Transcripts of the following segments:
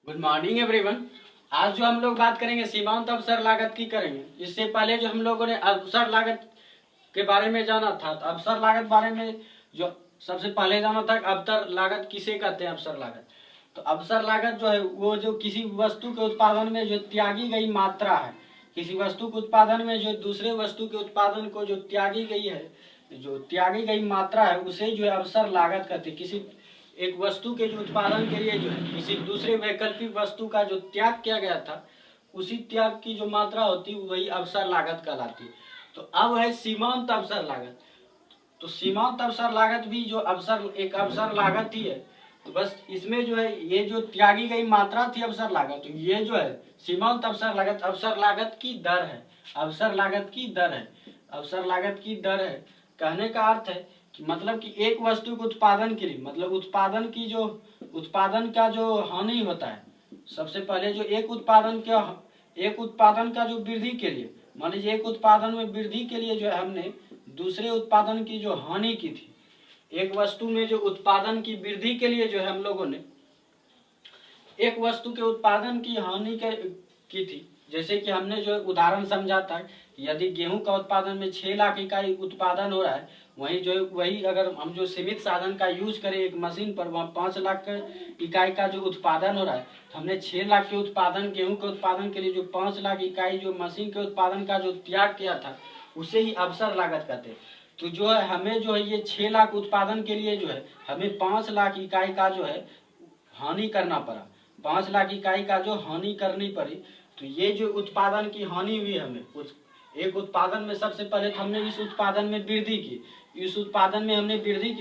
Good morning everyone. आज जो हम लोग बात करेंगे सीमांत अवसर लागत की करेंगे। इससे पहले जो हम लोगों ने अवसर लागत के बारे में जाना था, तो अवसर लागत बारे में जो सबसे पहले जाना था, अवसर लागत किसे कहते हैं। अवसर लागत तो अवसर लागत जो है वो जो किसी वस्तु के उत्पादन में जो त्यागी गई मात्रा है, किसी वस्तु के उत्पादन में जो दूसरे वस्तु के उत्पादन को जो त्यागी गई है, जो त्यागी गई मात्रा है, उसे जो है अवसर लागत कहते हैं। किसी एक वस्तु के जो उत्पादन के लिए जो है किसी दूसरे वैकल्पिक वस्तु का जो त्याग किया गया था, उसी त्याग की जो मात्रा होती वही अवसर लागत कहलाती। तो अब है सीमांत अवसर लागत। तो सीमांत अवसर लागत भी जो एक अवसर लागत ही है। तो बस इसमें जो है ये जो त्यागी गई मात्रा थी अवसर लागत, तो ये जो है सीमांत अवसर लागत की दर है। अवसर लागत की दर है, अवसर लागत की दर है। कहने का अर्थ है कि मतलब कि एक वस्तु के उत्पादन के लिए, मतलब उत्पादन का जो हानि होता है, सबसे पहले जो एक उत्पादन का जो वृद्धि के लिए, मान लीजिए एक उत्पादन में वृद्धि के लिए जो है हमने दूसरे उत्पादन की जो हानि की थी, एक वस्तु में जो उत्पादन की वृद्धि के लिए जो है हम लोगों ने एक वस्तु के उत्पादन की हानि की थी। जैसे कि हमने जो उदाहरण समझा था, यदि गेहूं का उत्पादन में 6 लाख इकाई उत्पादन हो रहा है, वही अगर हम जो सीमित साधन का यूज करें एक मशीन पर, वहाँ 5 लाख इकाई का जो उत्पादन हो रहा है, तो हमने 6 लाख के उत्पादन, गेहूं के उत्पादन के लिए जो 5 लाख इकाई जो मशीन के उत्पादन का जो त्याग किया था, उसे ही अवसर लागत कहते हैं। तो जो है हमें जो है ये 6 लाख उत्पादन के लिए जो है हमें 5 लाख इकाई का जो है हानि करना पड़ा, 5 लाख इकाई का जो हानि करनी पड़ी। तो ये जो उत्पादन की हानि हुई हमें एक उत्पादन में, सबसे पहले तो हमने इस उत्पादन में वृद्धि की,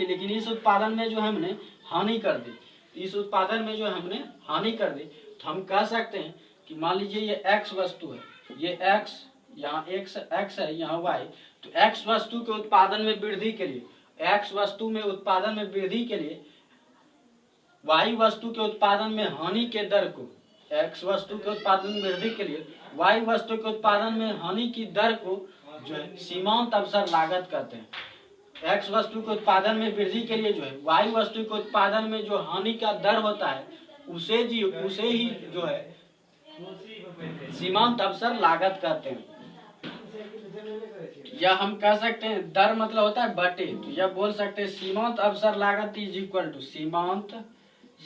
लेकिन इस उत्पादन में जो हमने हानि कर दी, इस उत्पादन में जो हमने हानि कर दी, तो हम कह सकते हैं कि मान लीजिए ये एक्स वस्तु है, ये एक्स, यहाँ एक्स है, यहाँ वाई। तो एक्स वस्तु के उत्पादन में वृद्धि के लिए, एक्स वस्तु में उत्पादन में वृद्धि के लिए वाई वस्तु के उत्पादन में हानि के दर को, एक्स वस्तु के उत्पादन में वृद्धि के लिए वाई वस्तु के उत्पादन में हानि की दर को जो है सीमांत अवसर लागत कहते हैं। एक्स वस्तु के उत्पादन में वृद्धि के लिए जो है वाई वस्तु के उत्पादन में जो हानि का दर होता है, उसे ही जो है सीमांत अवसर लागत कहते हैं। या हम कह सकते हैं दर मतलब होता है बटे, तो यह बोल सकते हैं सीमांत अवसर लागत इज इक्वल टू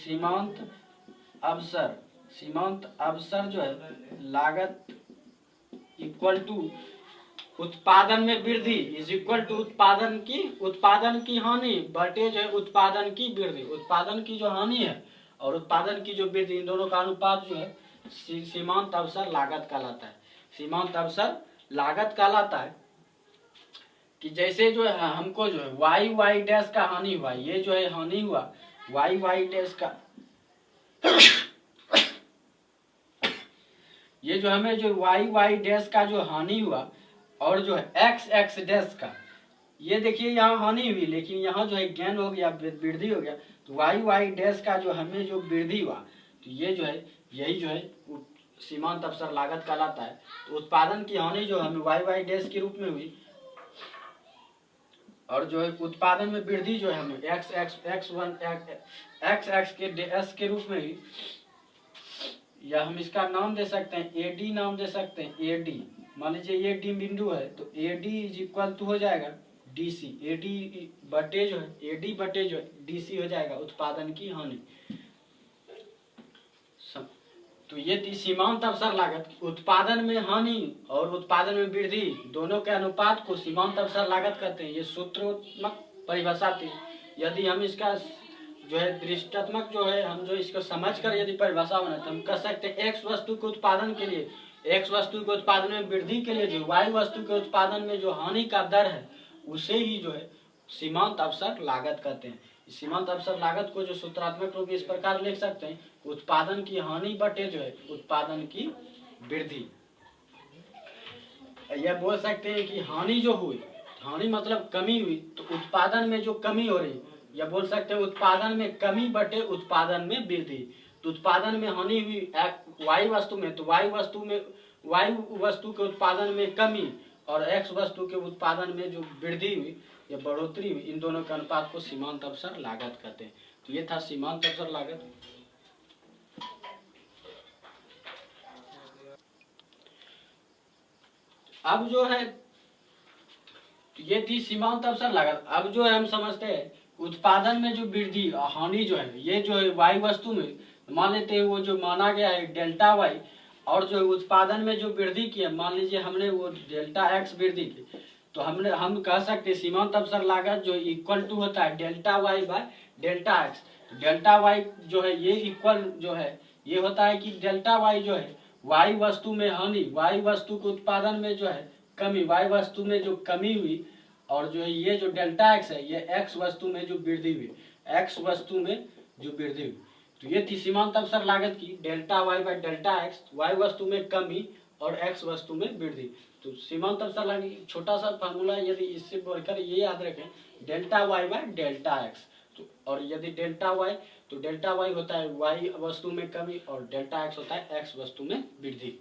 सीमांत अवसर जो है लागत इक्वल टू उत्पादन में वृद्धि इज इक्वल टू उत्पादन की हानि बटे जो है उत्पादन की वृद्धि। उत्पादन की जो हानि है और उत्पादन की जो वृद्धि, इन दोनों का अनुपात जो है सीमांत अवसर लागत कहलाता है। सीमांत अवसर लागत कहलाता है कि जैसे जो है हमको जो है वाई डैश का हानि हुआ, ये जो है हानि हुआ वाई डैश का ये जो हमें जो वाई डैश का जो हानि हुआ, और जो है एक्स डैश का, ये देखिए यहाँ हानि हुई, लेकिन यहाँ जो है गेन हो गया, वृद्धि हो गया। तो वाई डैश का जो हमें जो वृद्धि हुआ, तो ये जो है यही जो है सीमांत अवसर लागत कहलाता है। तो उत्पादन की हानि जो हमें वाई डैश के रूप में हुई, और जो है उत्पादन में वृद्धि जो है हमें एक्स के डैश के रूप में हुई, या हम इसका नाम दे सकते हैं एडी, नाम दे सकते हैं एडी। मान लीजिए ये डी बिंदु है, तो एडी इज इक्वल टू हो जाएगा डीसी, एडी बटे जो है डीसी हो जाएगा उत्पादन की हानि। तो ये थी सीमांत अवसर लागत। उत्पादन में हानि और उत्पादन में वृद्धि दोनों के अनुपात को सीमांत अवसर लागत कहते हैं। ये सूत्रात्मक परिभाषा थी। यदि हम इसका जो है दृष्टात्मक जो है हम जो इसको समझ कर यदि परिभाषा बनाए, तो हम कह सकते हैं एक्स वस्तु के उत्पादन के लिए, एक्स वस्तु के उत्पादन में वृद्धि के लिए जो वाई वस्तु के उत्पादन में जो हानि का दर है, उसे ही जो है सीमांत अवसर लागत कहते हैं। सीमांत अवसर लागत को जो सूत्रात्मक रूप इस प्रकार लिख सकते हैं, उत्पादन की हानि बटे जो है उत्पादन की वृद्धि। यह बोल सकते हैं कि हानि जो हुई, हानि मतलब कमी हुई, तो उत्पादन में जो कमी हो रही, या बोल सकते हैं उत्पादन में कमी बटे उत्पादन में वृद्धि। तो उत्पादन में हानि हुई वाई वस्तु में, तो वाई वस्तु के उत्पादन में कमी और एक्स वस्तु के उत्पादन में जो वृद्धि हुई या बढ़ोतरी हुई, इन दोनों के अनुपात को सीमांत अवसर लागत कहते हैं। तो ये था सीमांत अवसर लागत। अब जो है ये थी सीमांत अवसर लागत। अब जो है हम समझते हैं उत्पादन में जो वृद्धि हानि जो है, ये जो है वाई वस्तु में मान लेते हैं वो जो माना गया है डेल्टा वाई, और जो उत्पादन में जो वृद्धि की है मान लीजिए हमने वो डेल्टा एक्स वृद्धि की, तो हम कह सकते हैं सीमांत अवसर लागत जो इक्वल टू होता है delta Y by delta X. Delta Y जो है ये इक्वल जो है ये होता है कि डेल्टा वाई जो है वाई वस्तु में हानि, वाई वस्तु के उत्पादन में जो है कमी, वाई वस्तु में जो कमी हुई, और जो है ये जो डेल्टा एक्स है ये एक्स वस्तु में जो वृद्धि हुई, एक्स वस्तु में जो वृद्धि हुई। तो ये थी सीमांत अवसर लागत की delta Y by delta X, Y वस्तु में कमी और एक्स वस्तु में वृद्धि। तो सीमांत अवसर लागत छोटा सा फार्मूला, यदि इससे बढ़कर ये याद रखें delta Y by delta X, तो और यदि डेल्टा वाई तो डेल्टा वाई होता है वाई वस्तु में कमी और डेल्टा एक्स होता है एक्स वस्तु में वृद्धि।